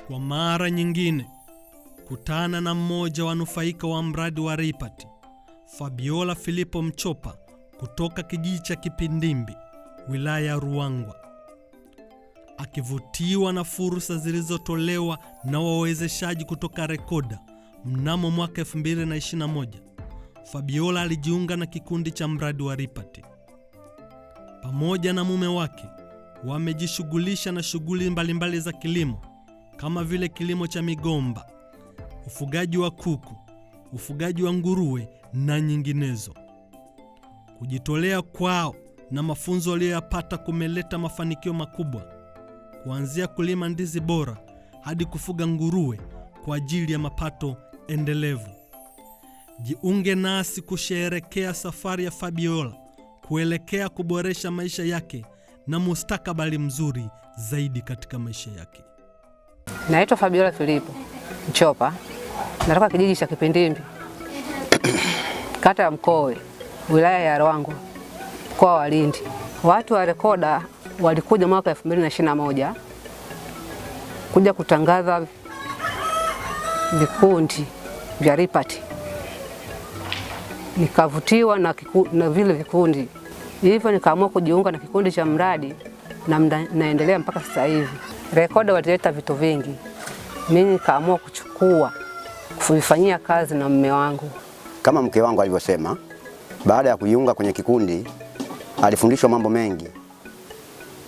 Kwa mara nyingine, kutana na mmoja wanufaika wa mradi wa RIPAT, Fabiola Filipo Mchopa kutoka kijiji cha Kipindimbi, wilaya ya Ruangwa. Akivutiwa na fursa zilizotolewa na wawezeshaji kutoka Rekoda mnamo mwaka 2021, Fabiola alijiunga na kikundi cha mradi wa RIPAT. Pamoja na mume wake, wamejishughulisha na shughuli mbalimbali za kilimo kama vile kilimo cha migomba, ufugaji wa kuku, ufugaji wa nguruwe na nyinginezo. Kujitolea kwao na mafunzo waliyopata kumeleta mafanikio makubwa, kuanzia kulima ndizi bora hadi kufuga nguruwe kwa ajili ya mapato endelevu. Jiunge nasi kusherehekea safari ya Fabiola kuelekea kuboresha maisha yake na mustakabali mzuri zaidi katika maisha yake. Naitwa Fabiola Filipo Mchopa, natoka kijiji cha Kipindimbi, kata ya Mkowe, wilaya ya Ruangwa, mkoa wa Lindi. Watu wa Rekoda walikuja mwaka 2021 kuja kutangaza vikundi vya RIPAT. Nikavutiwa na vile vikundi, hivyo nikaamua kujiunga na kikundi cha mradi na naendelea mpaka sasa hivi. Rekoda walileta vitu vingi, mimi nikaamua kuchukua kuvifanyia kazi na mume wangu. Kama mke wangu alivyosema, baada ya kujiunga kwenye kikundi alifundishwa mambo mengi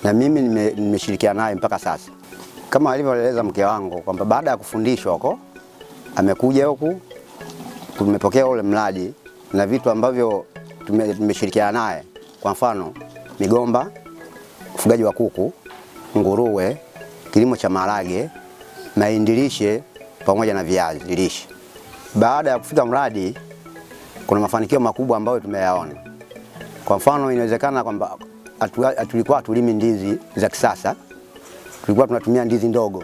na mimi nimeshirikiana naye mpaka sasa. Kama alivyoeleza mke wangu kwamba baada ya kufundishwa huko amekuja huku, tumepokea ule mradi na vitu ambavyo tumeshirikiana naye, kwa mfano migomba, ufugaji wa kuku, nguruwe, kilimo cha maharage, mahindi lishe pamoja na viazi lishe. Baada ya kufika mradi kuna mafanikio makubwa ambayo tumeyaona. Kwa mfano inawezekana kwamba tulikuwa tulimi ndizi za kisasa, tulikuwa tunatumia ndizi ndogo,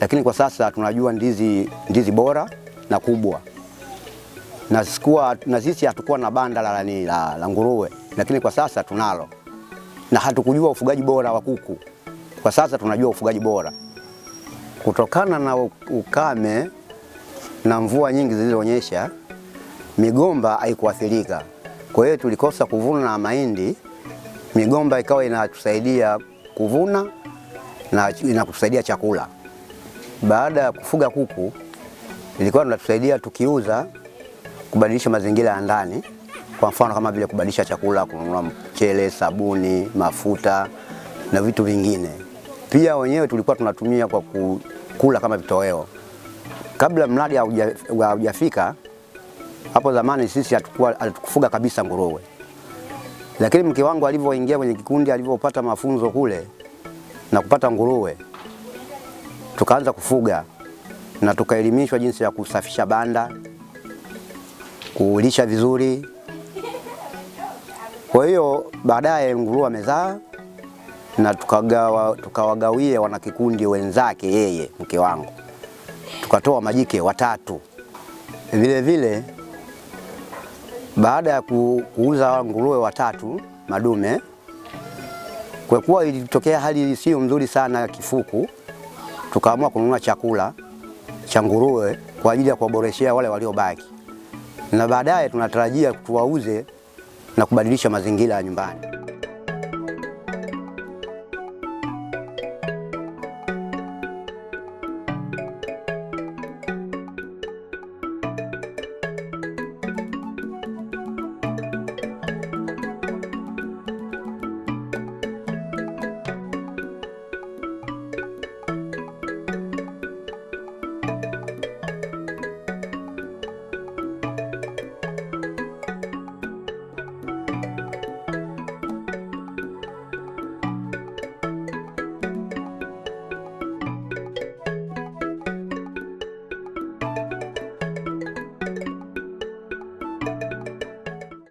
lakini kwa sasa tunajua ndizi bora na kubwa. Na sisi hatukuwa na banda la nguruwe, lakini kwa sasa tunalo. Na hatukujua ufugaji bora wa kuku, kwa sasa tunajua ufugaji bora. Kutokana na ukame na mvua nyingi zilizonyesha, migomba haikuathirika. Kwa hiyo tulikosa kuvuna mahindi, migomba ikawa inatusaidia kuvuna na inakusaidia chakula. Baada ya kufuga kuku, ilikuwa inatusaidia tukiuza kubadilisha mazingira ya ndani, kwa mfano kama vile kubadilisha chakula, kununua mchele, sabuni, mafuta na vitu vingine. Pia wenyewe tulikuwa tunatumia kwa kula kama vitoweo. Kabla mradi haujafika, hapo zamani sisi hatukufuga kabisa nguruwe. Lakini mke wangu alivyoingia kwenye kikundi, alivyopata mafunzo kule na kupata nguruwe, tukaanza kufuga na tukaelimishwa jinsi ya kusafisha banda, kulisha vizuri. Kwa hiyo baadaye nguruwe amezaa na tukawagawia wanakikundi wenzake yeye mke wangu. Tukatoa majike 3. Vile vile baada ya kuuza nguruwe 3 madume, kwa kuwa ilitokea hali sio mzuri sana ya kifuku, tukaamua kununua chakula cha nguruwe kwa ajili ya kuwaboreshea wale waliobaki. Na baadaye tunatarajia tuwauze na kubadilisha mazingira ya nyumbani.